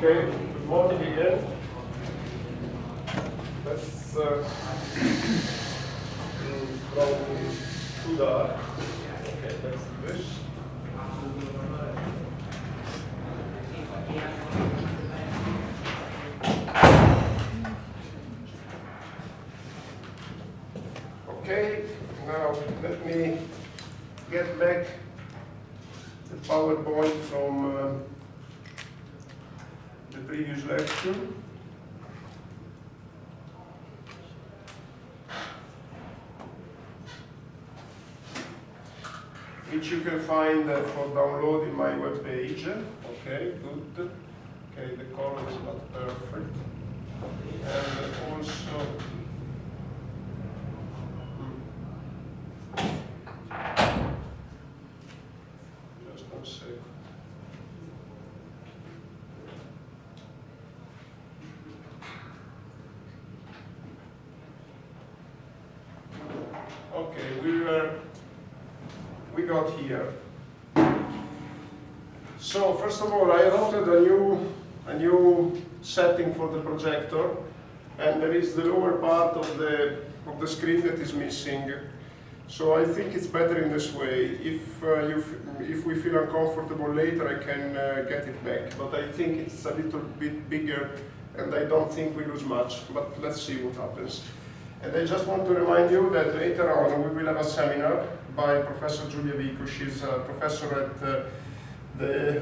Okay, good morning again. Let's probably too dark. Okay, let's do this. Okay, now let me get back the PowerPoint from the previous lecture. Which you can find for download in my web page. Okay, good. Okay, the color is not perfect. And also, just one second. Okay, we got here. So first of all, I wrote a new setting for the projector, and there is the lower part of the screen that is missing. So I think it's better in this way. If we feel uncomfortable later, I can get it back. But I think it's a little bit bigger, and I don't think we lose much. But let's see what happens. And I just want to remind you that later on we will have a seminar by Professor Giulia Vico. She's a professor at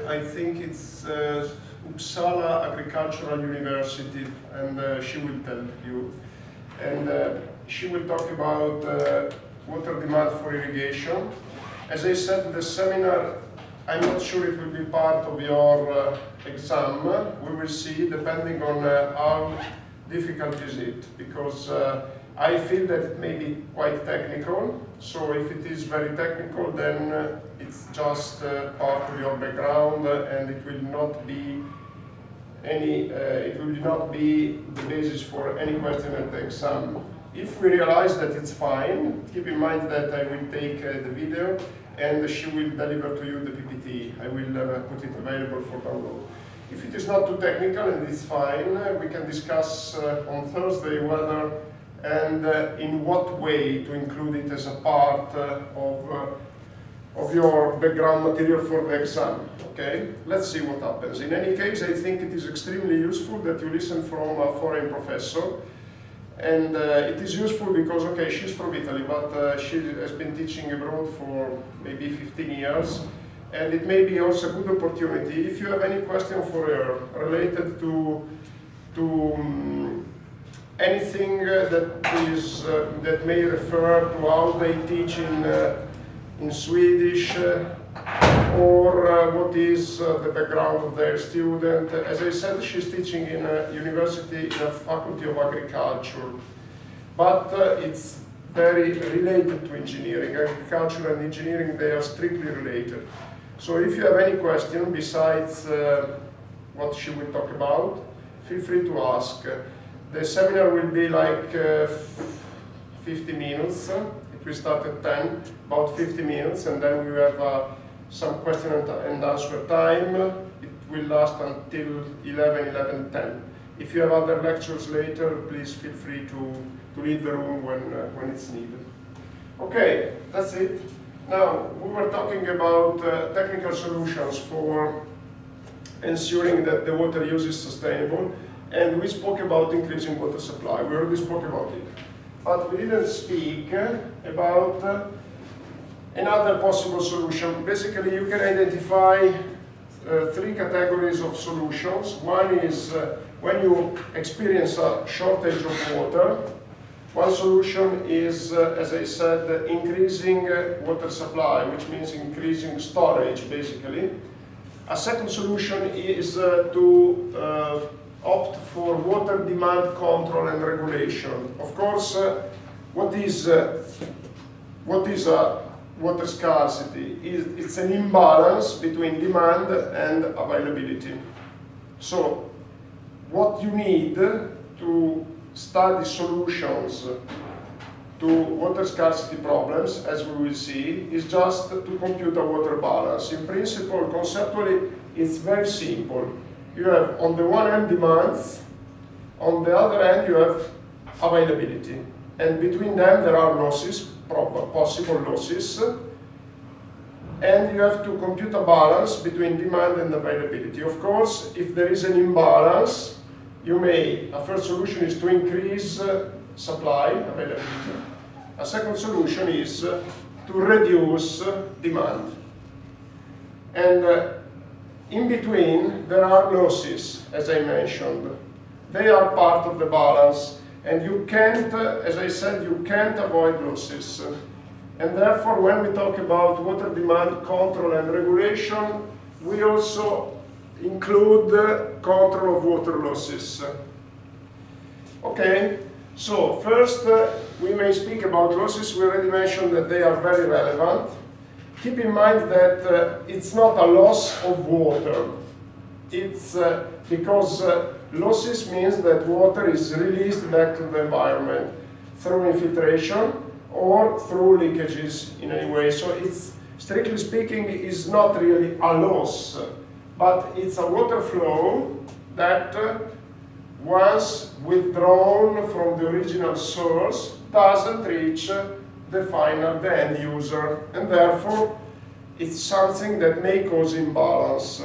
I think it's Uppsala Agricultural University, and she will tell you. And she will talk about water demand for irrigation. As I said, the seminar, I'm not sure it will be part of your exam. We will see, depending on how difficult is it, because I feel that it may be quite technical. So if it is very technical, then it's just part of your background, and it will not be the basis for any question at the exam. If we realize that it's fine, keep in mind that I will take the video, and she will deliver to you the PPT. I will put it available for download. If it is not too technical and it's fine, we can discuss on Thursday whether and in what way to include it as a part of your background material for the exam. Okay, let's see what happens. In any case, I think it is extremely useful that you listen from a foreign professor. And it is useful because, okay, she's from Italy, but she has been teaching abroad for maybe 15 years. And it may be also a good opportunity, if you have any question for her related to anything that may refer to how they teach in Swedish, or what is the background of their student. As I said, she's teaching in a university in a faculty of agriculture, but it's very related to engineering. Agriculture and engineering, they are strictly related. So if you have any question besides what she will talk about, feel free to ask. The seminar will be like 50 minutes. It will start at 10, about 50 minutes, and then we have some question and answer time. It will last until 11:10. If you have other lectures later, please feel free to leave the room when it's needed. Okay, that's it. Now, we were talking about technical solutions for ensuring that the water use is sustainable, and we spoke about increasing water supply. We already spoke about it. But we didn't speak about another possible solution. Basically, you can identify three categories of solutions. One is when you experience a shortage of water. One solution is, as I said, increasing water supply, which means increasing storage, basically. A second solution is to opt for water demand control and regulation. Of course, what is water scarcity? It's an imbalance between demand and availability. So, what you need to study solutions to water scarcity problems, as we will see, is just to compute a water balance. In principle, conceptually, it's very simple. you have on the one hand demands, on the other hand you have availability. And between them there are losses, possible losses. And you have to compute a balance between demand and availability. Of course, if there is an imbalance, a first solution is to increase supply, availability. A second solution is to reduce demand. And in between, there are losses, as I mentioned. They are part of the balance, and you can't, as I said, you can't avoid losses. And therefore, when we talk about water demand control and regulation, we also include control of water losses. Okay, so first we may speak about losses. We already mentioned that they are very relevant. Keep in mind that it's not a loss of water. It's because losses means that water is released back to the environment through infiltration or through leakages in any way. So it's, strictly speaking, is not really a loss, but it's a water flow that once withdrawn from the original source doesn't reach the end user, and therefore it's something that may cause imbalance.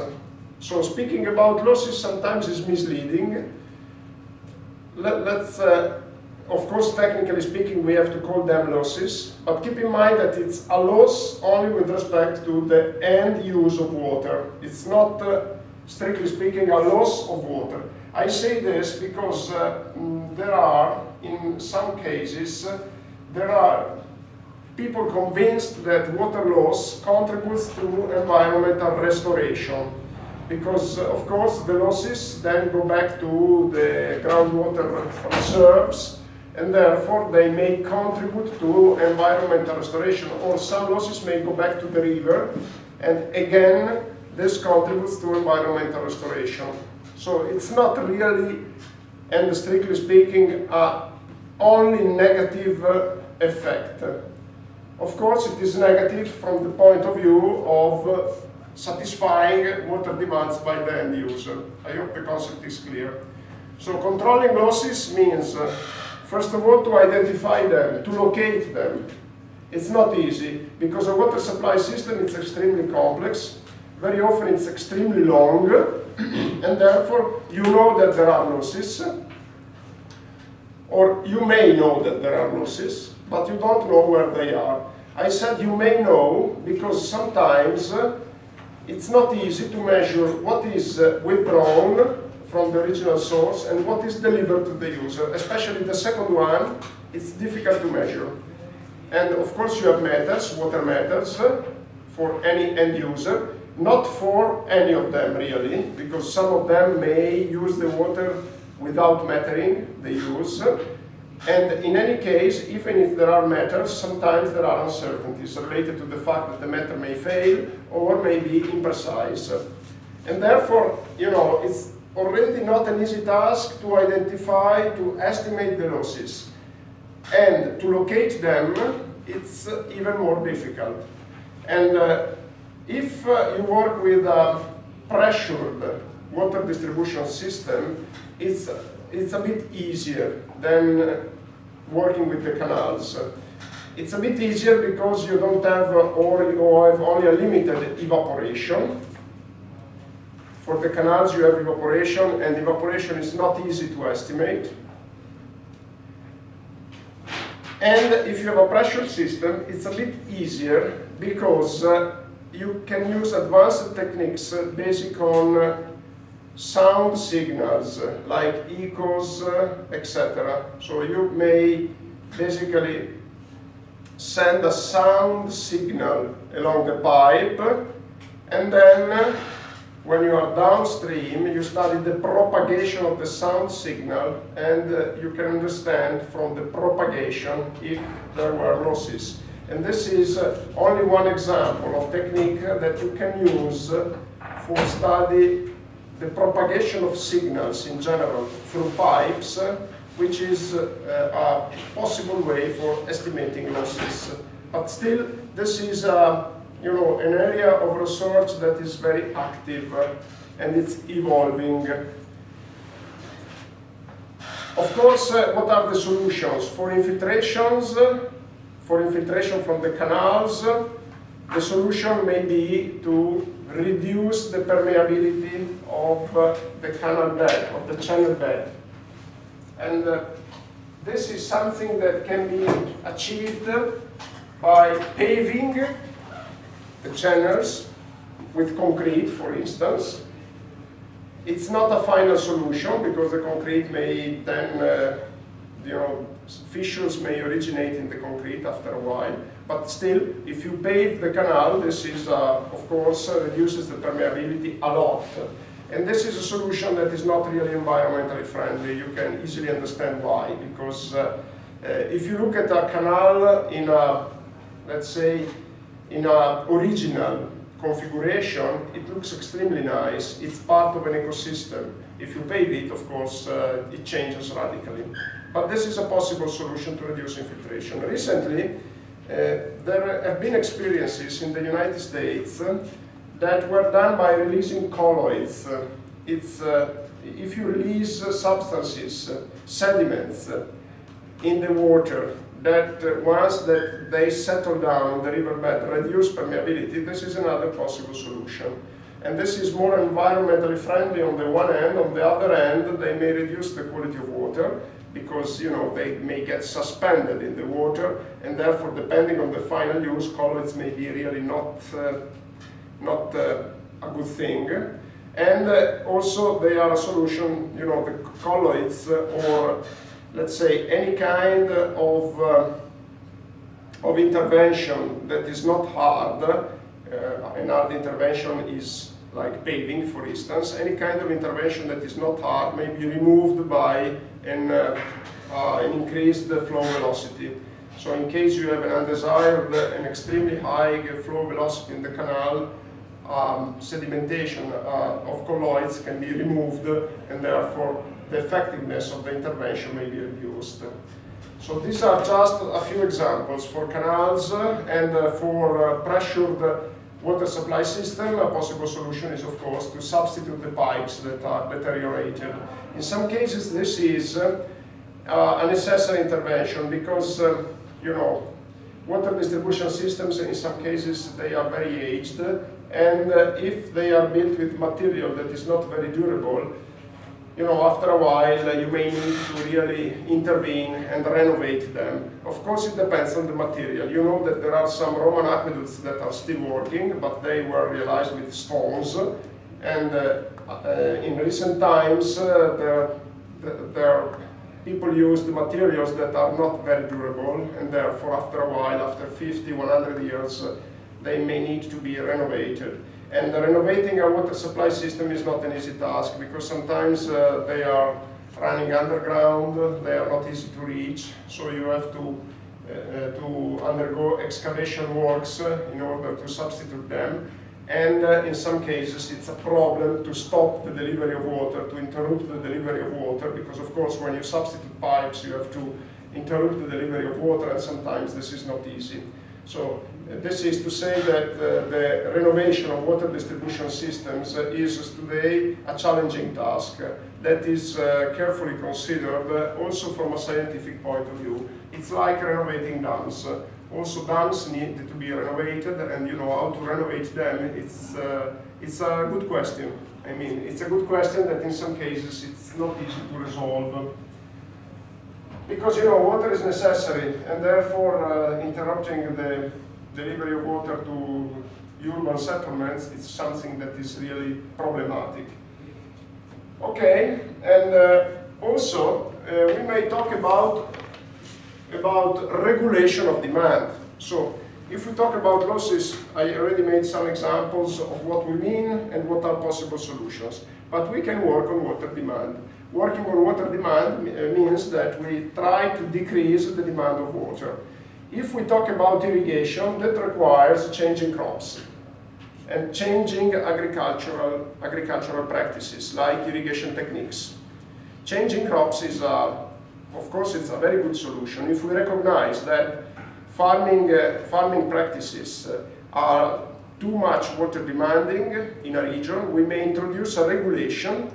So speaking about losses sometimes is misleading. Of course, technically speaking, we have to call them losses, but keep in mind that it's a loss only with respect to the end use of water. It's not, strictly speaking, a loss of water. I say this because there are, in some cases, there are people convinced that water loss contributes to environmental restoration. Because, of course, the losses then go back to the groundwater reserves, and therefore they may contribute to environmental restoration, or some losses may go back to the river, and again, this contributes to environmental restoration. So it's not really, and strictly speaking, only negative effect. Of course, it is negative from the point of view of satisfying water demands by the end user. I hope the concept is clear. So controlling losses means, first of all, to identify them, to locate them. It's not easy, because a water supply system is extremely complex. Very often it's extremely long, and therefore you know that there are losses, or you may know that there are losses, but you don't know where they are. I said you may know because sometimes it's not easy to measure what is withdrawn from the original source and what is delivered to the user. Especially the second one, it's difficult to measure. And of course you have meters, water meters, for any end user. Not for any of them really, because some of them may use the water without metering the use. And in any case, even if there are meters, sometimes there are uncertainties related to the fact that the meter may fail or may be imprecise. And therefore, you know, it's already not an easy task to identify, to estimate the losses. And to locate them, it's even more difficult. And if you work with a pressured water distribution system, it's a bit easier than working with the canals. It's a bit easier because you don't have, or you have only a limited evaporation. For the canals you have evaporation, and evaporation is not easy to estimate. And if you have a pressure system, it's a bit easier because you can use advanced techniques based on sound signals like echoes, etc. So you may basically send a sound signal along the pipe, and then when you are downstream, you study the propagation of the sound signal, and you can understand from the propagation if there were losses. And this is only one example of technique that you can use for study the propagation of signals in general through pipes, which is a possible way for estimating losses. But still, this is an area of research that is very active and it's evolving. Of course, what are the solutions? For infiltrations, for infiltration from the canals, the solution may be to reduce the permeability of the canal bed, of the channel bed. And this is something that can be achieved by paving the channels with concrete, for instance. It's not a final solution because the concrete may then, fissures may originate in the concrete after a while. But still, if you pave the canal, this is, of course, reduces the permeability a lot. And this is a solution that is not really environmentally friendly. You can easily understand why. Because if you look at a canal in a, let's say, in an original configuration, it looks extremely nice. It's part of an ecosystem. If you pave it, of course, it changes radically. But this is a possible solution to reduce infiltration. Recently, there have been experiences in the United States that were done by releasing colloids. If you release substances, sediments in the water, that once that they settle down on the riverbed, reduce permeability, this is another possible solution. And this is more environmentally friendly on the one hand. On the other hand, they may reduce the quality of water because they may get suspended in the water, and therefore, depending on the final use, colloids may be really not a good thing. And also, they are a solution. The colloids or let's say any kind of intervention that is not hard, an hard intervention is like paving, for instance. Any kind of intervention that is not hard may be removed by an increased flow velocity. So in case you have an undesired and extremely high flow velocity in the canal, sedimentation of colloids can be removed, and therefore the effectiveness of the intervention may be reduced. So these are just a few examples for canals and for pressured water supply system. A possible solution is, of course, to substitute the pipes that are deteriorated. In some cases, this is a necessary intervention because, water distribution systems, in some cases, they are very aged, and if they are built with material that is not very durable, after a while, you may need to really intervene and renovate them. Of course, it depends on the material. You know that there are some Roman aqueducts that are still working, but they were realized with stones. And in recent times, people use the materials that are not very durable, and therefore, after a while, after 50, 100 years, they may need to be renovated. And renovating a water supply system is not an easy task because sometimes they are running underground, they are not easy to reach, so you have to undergo excavation works in order to substitute them. And in some cases it's a problem to stop the delivery of water, to interrupt the delivery of water, because of course when you substitute pipes you have to interrupt the delivery of water, and sometimes this is not easy. So this is to say that the renovation of water distribution systems is today a challenging task that is carefully considered also from a scientific point of view. It's like renovating dams. Also dams need to be renovated, and how to renovate them, it's a good question. I mean, it's a good question that in some cases it's not easy to resolve. Because water is necessary, and therefore interrupting the delivery of water to urban settlements is something that is really problematic. Okay, and also we may talk about regulation of demand. So if we talk about losses, I already made some examples of what we mean and what are possible solutions. But we can work on water demand. Working on water demand means that we try to decrease the demand of water. If we talk about irrigation, that requires changing crops and changing agricultural practices like irrigation techniques. Changing crops is, of course, it's a very good solution. If we recognize that farming practices are too much water demanding in a region, we may introduce a regulation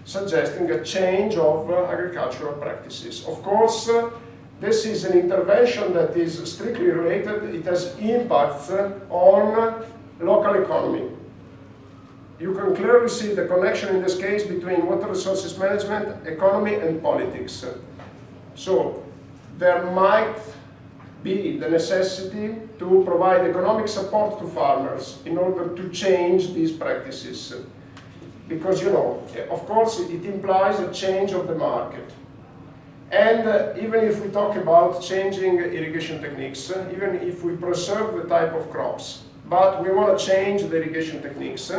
suggesting a change of agricultural practices. Of course, this is an intervention that is strictly related. It has impacts on local economy. You can clearly see the connection in this case between water resources management, economy, and politics. So there might be the necessity to provide economic support to farmers in order to change these practices. Because, you know, of course, it implies a change of the market. And even if we talk about changing irrigation techniques, even if we preserve the type of crops, but we want to change the irrigation techniques,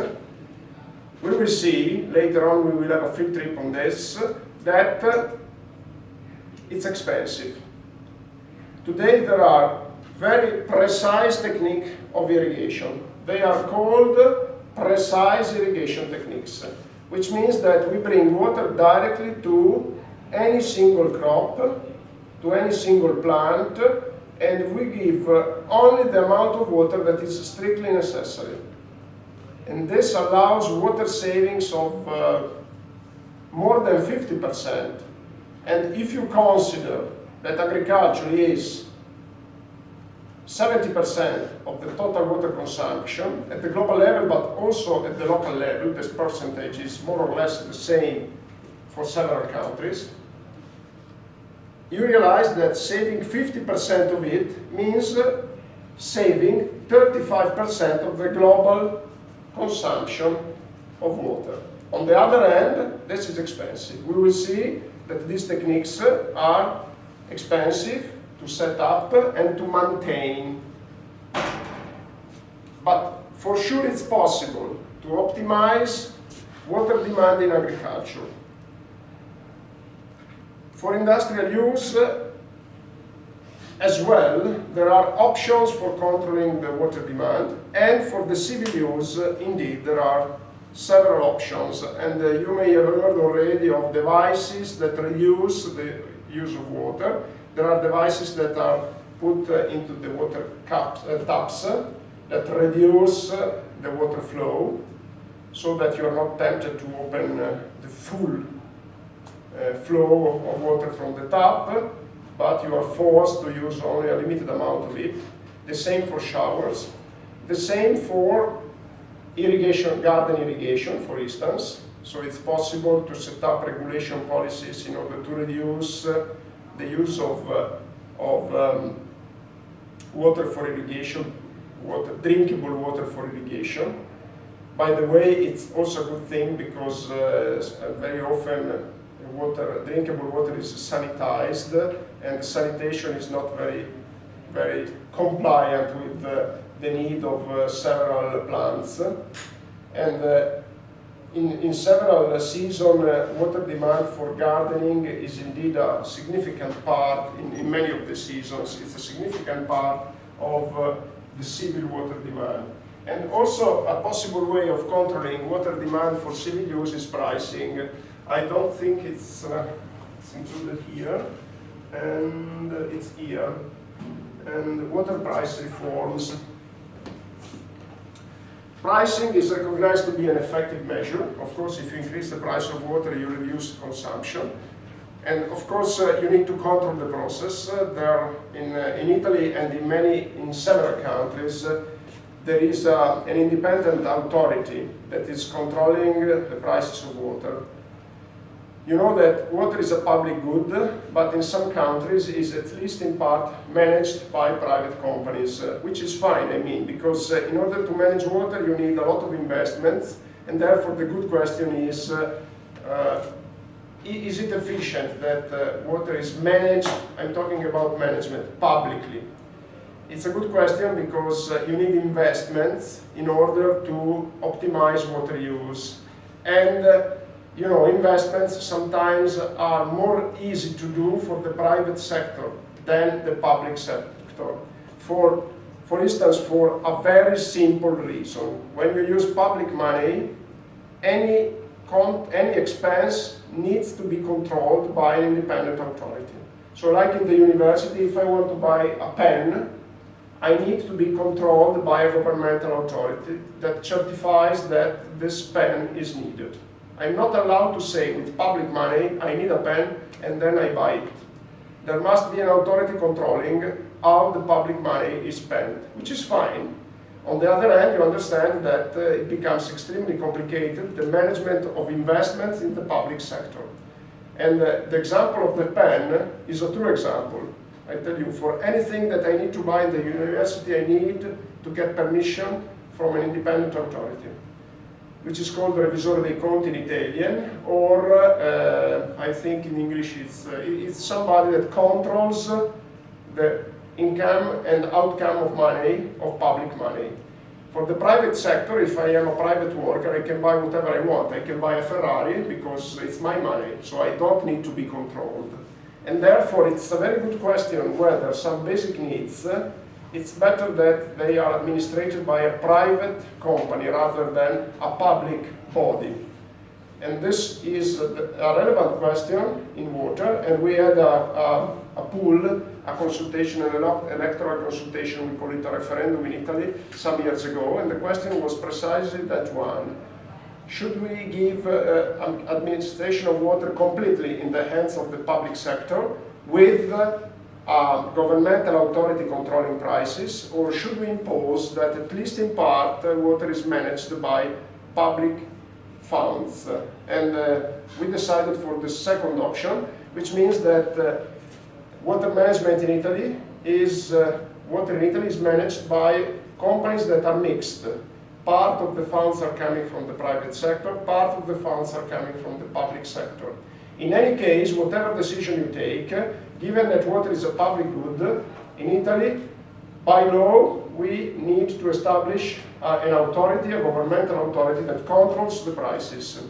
we will see, later on we will have a field trip on this, that it's expensive. Today there are very precise techniques of irrigation. They are called precise irrigation techniques, which means that we bring water directly to any single crop, to any single plant, and we give only the amount of water that is strictly necessary. And this allows water savings of more than 50%. And if you consider that agriculture is 70% of the total water consumption at the global level, but also at the local level, this percentage is more or less the same for several countries, you realize that saving 50% of it means saving 35% of the global consumption of water. On the other hand, this is expensive. We will see that these techniques are expensive to set up and to maintain. But for sure it's possible to optimize water demand in agriculture. For industrial use as well, there are options for controlling the water demand, and for the civil use, indeed, there are several options. And you may have heard already of devices that reduce the use of water. There are devices that are put into the water taps that reduce the water flow, so that you are not tempted to open the full flow of water from the tap, but you are forced to use only a limited amount of it. The same for showers. The same for irrigation, garden irrigation, for instance. So it's possible to set up regulation policies in order to reduce the use of water for irrigation, drinkable water for irrigation. By the way, it's also a good thing because very often drinkable water is sanitized, and sanitation is not very compliant with the need of several plants. And in several seasons, water demand for gardening is indeed a significant part, in many of the seasons, it's a significant part of the civil water demand. And also a possible way of controlling water demand for civil use is pricing. I don't think it's included here, and it's here. And water price reforms. Pricing is recognized to be an effective measure. Of course, if you increase the price of water, you reduce consumption. And of course, you need to control the process. There, in Italy and in several countries, there is an independent authority that is controlling the prices of water. You know that water is a public good, but in some countries is at least in part managed by private companies, which is fine, I mean, because in order to manage water you need a lot of investments, and therefore the good question is it efficient that water is managed, I'm talking about management, publicly? It's a good question because you need investments in order to optimize water use. And you know, investments sometimes are more easy to do for the private sector than the public sector. For instance, for a very simple reason. When you use public money, any expense needs to be controlled by an independent authority. So like in the university, if I want to buy a pen, I need to be controlled by a governmental authority that certifies that this pen is needed. I'm not allowed to say with public money, I need a pen, and then I buy it. There must be an authority controlling how the public money is spent, which is fine. On the other hand, you understand that it becomes extremely complicated, the management of investments in the public sector. And the example of the pen is a true example. I tell you, for anything that I need to buy in the university, I need to get permission from an independent authority, which is called Revisore dei Conti in Italian, or I think in English it's somebody that controls the income and outcome of money, of public money. For the private sector, if I am a private worker, I can buy whatever I want. I can buy a Ferrari because it's my money, so I don't need to be controlled. And therefore, it's a very good question whether some basic needs, it's better that they are administered by a private company rather than a public body. And this is a relevant question in water, and we had a pool, a consultation, an electoral consultation, we call it a referendum in Italy, some years ago, and the question was precisely that one. Should we give administration of water completely in the hands of the public sector with governmental authority controlling prices, or should we impose that at least in part water is managed by public funds? And we decided for the second option, which means that water management in Italy is managed by companies that are mixed. Part of the funds are coming from the private sector, part of the funds are coming from the public sector. In any case, whatever decision you take, given that water is a public good, in Italy, by law, we need to establish an authority, a governmental authority that controls the prices.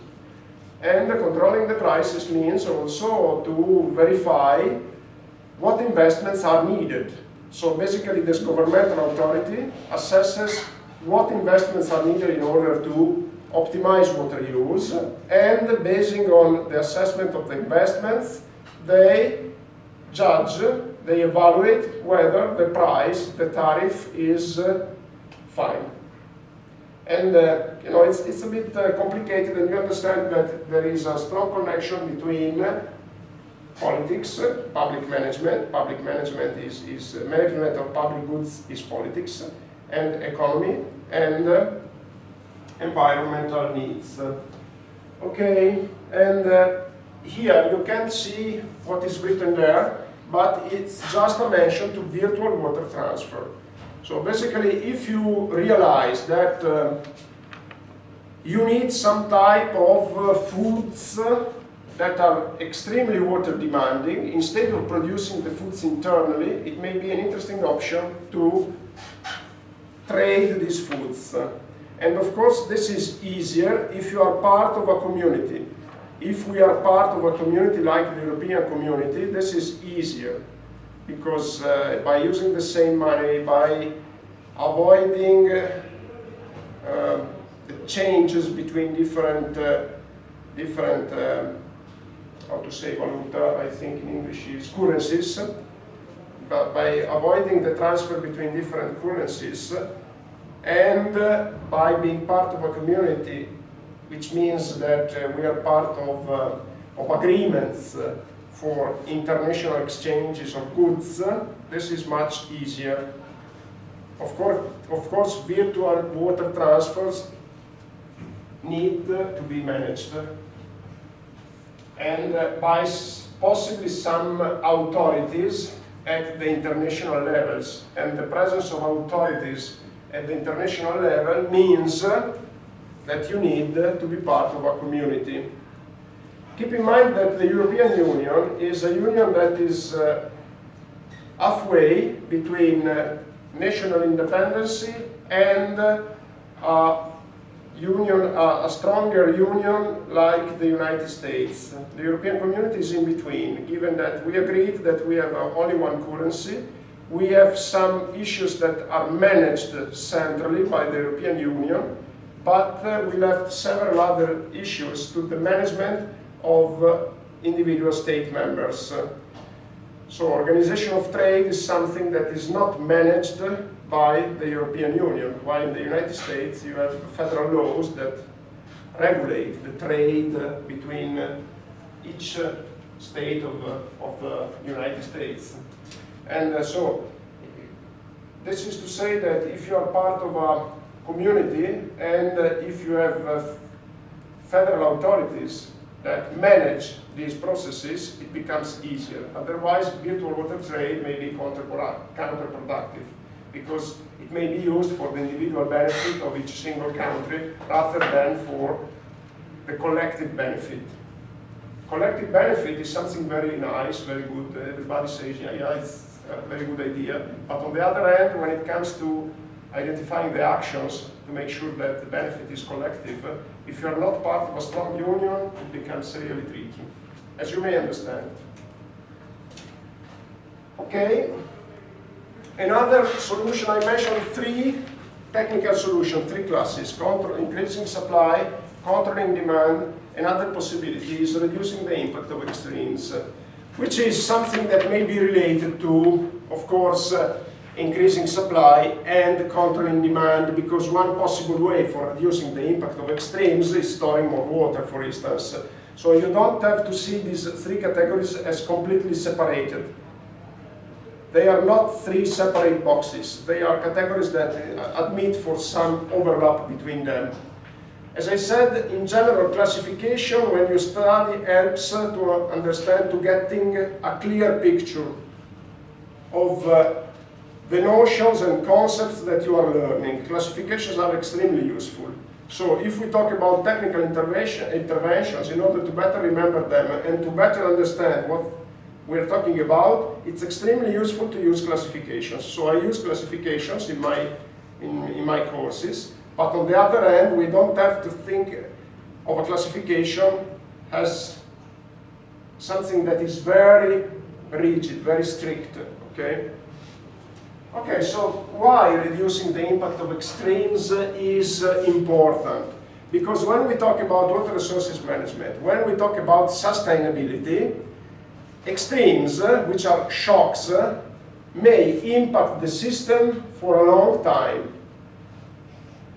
And controlling the prices means also to verify what investments are needed. So basically, this governmental authority assesses what investments are needed in order to optimize water use, and basing on the assessment of the investments, they judge, they evaluate whether the price, the tariff is fine. And you know, it's a bit complicated, and you understand that there is a strong connection between politics, public management. Public management is management of public goods is politics, and economy, and environmental needs. Okay, and here you can't see what is written there, but it's just a mention to virtual water transfer. So basically, if you realize that you need some type of foods that are extremely water demanding, instead of producing the foods internally, it may be an interesting option to trade these foods. And of course, this is easier if you are part of a community. If we are part of a community like the European community, this is easier, because by using the same money, by avoiding the changes between different how to say valuta, I think in English is currencies, but by avoiding the transfer between different currencies, and by being part of a community, which means that we are part of agreements for international exchanges of goods, this is much easier. Of course, virtual water transfers need to be managed, and by possibly some authorities at the international levels. And the presence of authorities at the international level means that you need to be part of a community. Keep in mind that the European Union is a union that is halfway between national independence and a stronger union like the United States. The European community is in between, given that we agreed that we have only one currency. We have some issues that are managed centrally by the European Union, but we left several other issues to the management of individual state members. So organization of trade is something that is not managed by the European Union, while in the United States you have federal laws that regulate the trade between each state of the United States. And so this is to say that if you are part of a community and if you have federal authorities that manage these processes, it becomes easier. Otherwise, virtual water trade may be counterproductive, because it may be used for the individual benefit of each single country rather than for the collective benefit. Collective benefit is something very nice, very good. Everybody says, yeah, it's a very good idea. But on the other hand, when it comes to identifying the actions to make sure that the benefit is collective, if you are not part of a strong union, it becomes really tricky, as you may understand. Okay. Another solution, I mentioned three technical solutions, three classes: increasing supply, controlling demand, and other possibilities, reducing the impact of extremes, which is something that may be related to, of course, increasing supply and controlling demand, because one possible way for reducing the impact of extremes is storing more water, for instance. So you don't have to see these three categories as completely separated. They are not three separate boxes. They are categories that admit for some overlap between them. As I said, in general, classification, when you study, helps to understand, to getting a clear picture of the notions and concepts that you are learning. Classifications are extremely useful. So if we talk about technical interventions, in order to better remember them and to better understand what we're talking about, it's extremely useful to use classifications. So I use classifications in my courses, but on the other hand, we don't have to think of a classification as something that is very rigid, very strict, okay? Okay, so why reducing the impact of extremes is important? Because when we talk about water resources management, when we talk about sustainability, extremes, which are shocks, may impact the system for a long time.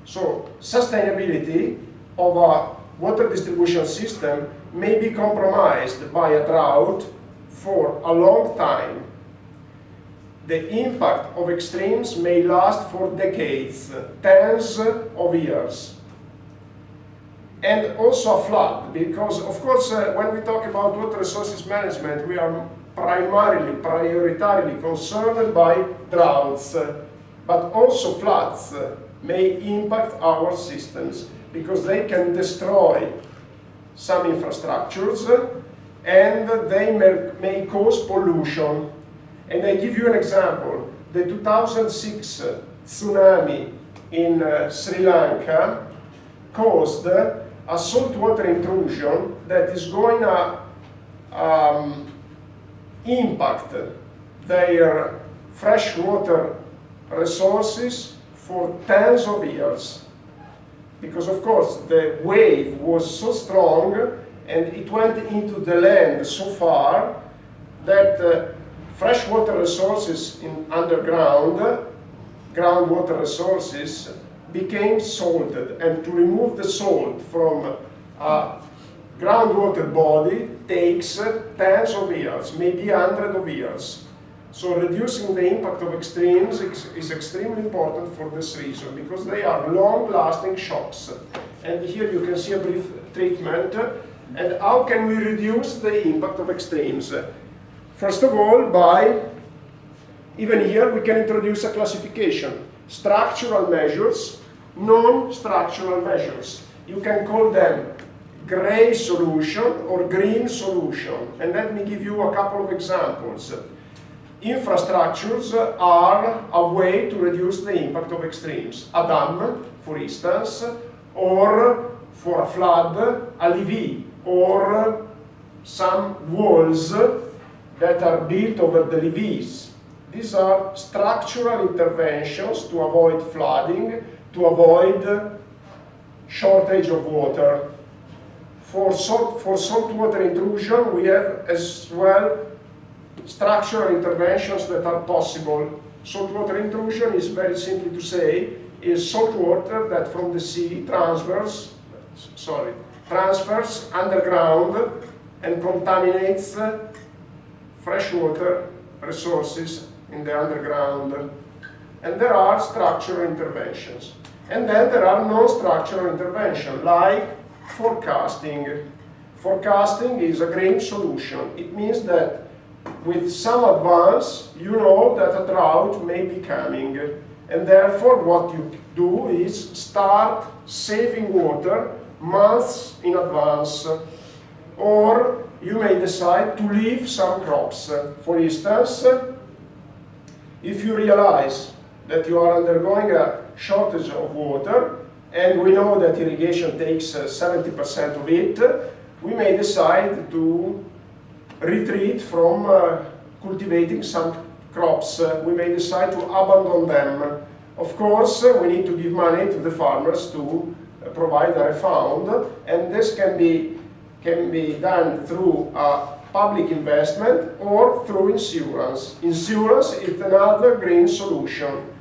So sustainability of a water distribution system may be compromised by a drought for a long time. The impact of extremes may last for decades, tens of years. And also a flood, because of course when we talk about water resources management, we are prioritarily concerned by droughts, but also floods may impact our systems, because they can destroy some infrastructures and they may cause pollution. And I give you an example. The 2006 tsunami in Sri Lanka caused a saltwater intrusion that is going to impact their freshwater resources for tens of years. Because of course the wave was so strong and it went into the land so far that freshwater resources in underground, groundwater resources, became salted, and to remove the salt from a groundwater body takes tens of years, maybe hundreds of years. So reducing the impact of extremes is extremely important for this reason, because they are long-lasting shocks. And here you can see a brief treatment. And how can we reduce the impact of extremes? First of all, even here we can introduce a classification. Structural measures, non-structural measures. You can call them gray solution or green solution. And let me give you a couple of examples. Infrastructures are a way to reduce the impact of extremes. A dam, for instance, or for a flood, a levee, or some walls that are built over the levees. These are structural interventions to avoid flooding, to avoid shortage of water. For saltwater intrusion, we have as well structural interventions that are possible Saltwater intrusion is very simply to say, is salt water that from the sea transfers underground and contaminates freshwater resources in the underground. And there are structural interventions. And then there are non-structural interventions, like forecasting. Forecasting is a green solution. It means that with some advance, you know that a drought may be coming. And therefore, what you do is start saving water months in advance. Or you may decide to leave some crops. For instance, if you realize that you are undergoing a shortage of water, and we know that irrigation takes 70% of it, we may decide to retreat from cultivating some crops. We may decide to abandon them. Of course, we need to give money to the farmers to provide a refund, and this can be done through a public investment or through insurance. Insurance is another green solution.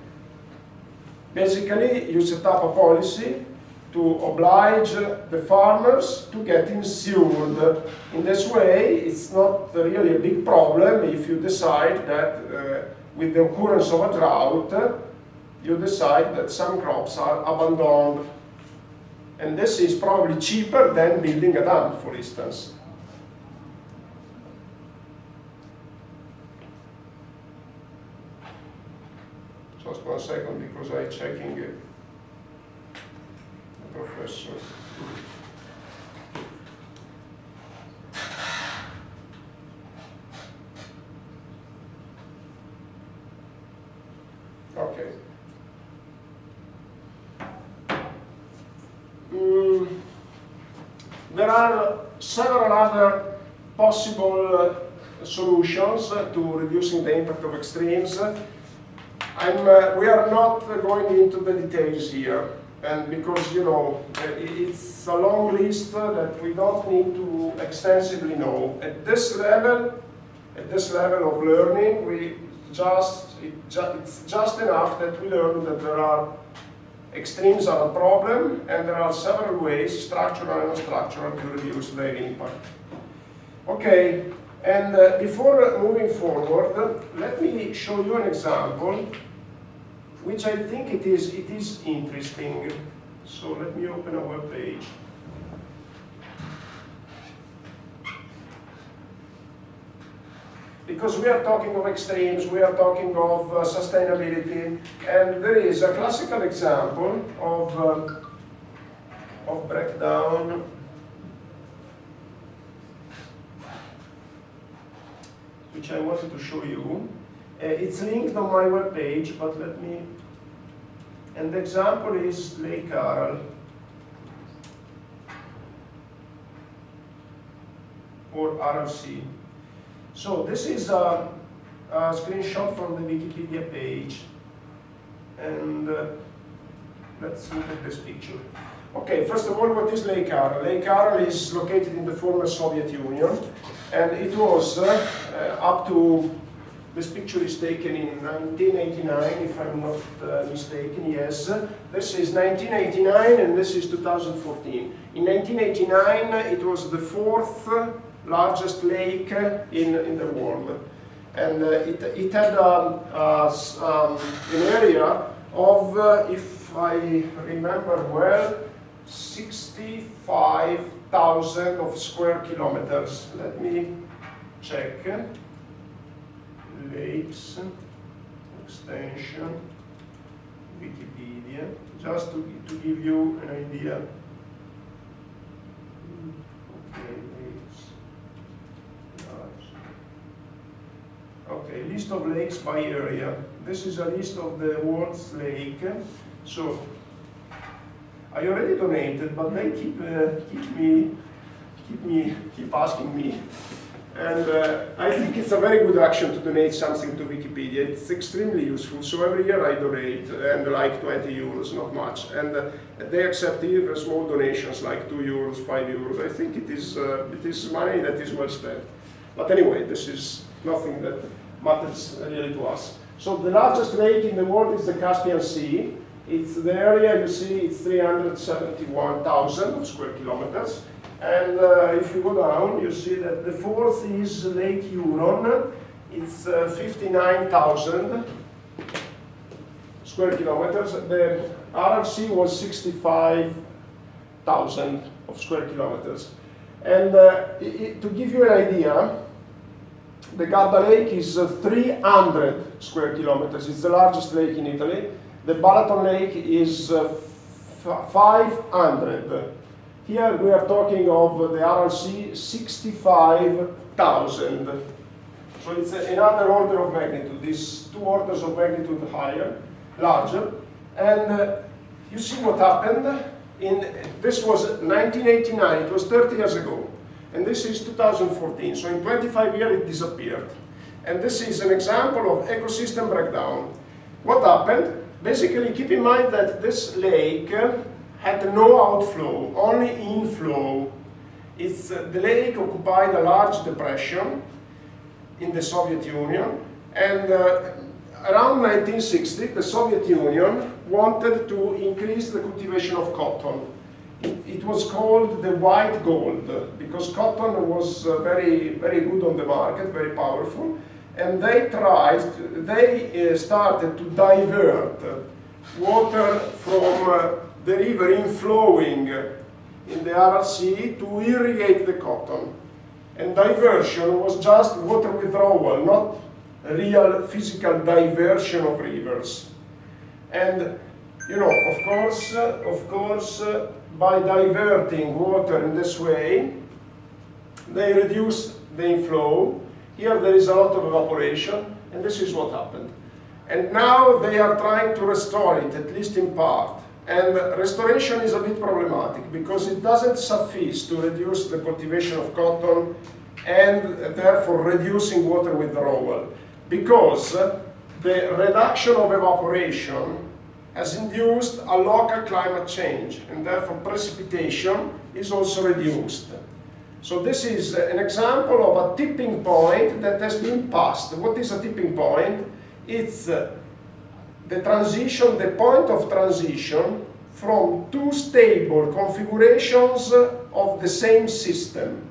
Basically, you set up a policy to oblige the farmers to get insured. In this way, it's not really a big problem if you decide that with the occurrence of a drought, you decide that some crops are abandoned. And this is probably cheaper than building a dam, for instance. Just 1 second, because I'm checking the professor. Okay. There are several other possible solutions to reducing the impact of extremes. We are not going into the details here, and because, you know, it's a long list that we don't need to extensively know. At this level of learning, it's just enough that we learn that there are extremes are a problem, and there are several ways, structural and non-structural, to reduce their impact. Okay, and before moving forward, let me show you an example, which I think it is interesting. So let me open a web page. Because we are talking of extremes, we are talking of sustainability, and there is a classical example of breakdown which I wanted to show you. It's linked on my web page, but let me, and the example is Lake Aral, or Aral Sea. So this is a screenshot from the Wikipedia page, and let's look at this picture. Okay, first of all, what is Lake Aral? Lake Aral is located in the former Soviet Union, and it was up to, this picture is taken in 1989, if I'm not mistaken, yes. This is 1989 and this is 2014. In 1989, it was the 4th largest lake in the world. And it had an area of, if I remember well, 65,000 of square kilometers. Let me check. Lakes, extension, Wikipedia, just to give you an idea. Okay, lakes, okay, list of lakes by area. This is a list of the world's lake. So I already donated, but they keep asking me. And I think it's a very good action to donate something to Wikipedia. It's extremely useful. So every year I donate, and like 20 euros, not much. And they accept even small donations like 2 euros, 5 euros. I think it is money that is well spent. But anyway, this is nothing that matters really to us. So the largest lake in the world is the Caspian Sea. It's the area, you see, it's 371,000 square kilometers. And if you go down, you see that the fourth is Lake Huron. It's 59,000 square kilometers. The Aral Sea was 65,000 of square kilometers. And to give you an idea, the Garda Lake is 300 square kilometers. It's the largest lake in Italy. The Balaton Lake is 500. Here we are talking of the Aral Sea, 65,000. So it's another order of magnitude. These 2 orders of magnitude larger. And you see what happened. This was 1989. It was 30 years ago. And this is 2014, so in 25 years it disappeared. And this is an example of ecosystem breakdown. What happened? Basically, keep in mind that this lake had no outflow, only inflow. The lake occupied a large depression in the Soviet Union, and around 1960, the Soviet Union wanted to increase the cultivation of cotton. It was called the white gold because cotton was very good on the market, very powerful, and they started to divert water from the river inflowing in the Aral Sea to irrigate the cotton. And diversion was just water withdrawal, not real physical diversion of rivers. And you know, of course, by diverting water in this way, they reduce the inflow. Here there is a lot of evaporation, and this is what happened. And now they are trying to restore it, at least in part. And restoration is a bit problematic because it doesn't suffice to reduce the cultivation of cotton and therefore reducing water withdrawal, because the reduction of evaporation has induced a local climate change, and therefore precipitation is also reduced. So this is an example of a tipping point that has been passed. What is a tipping point? It's the point of transition from 2 stable configurations of the same system.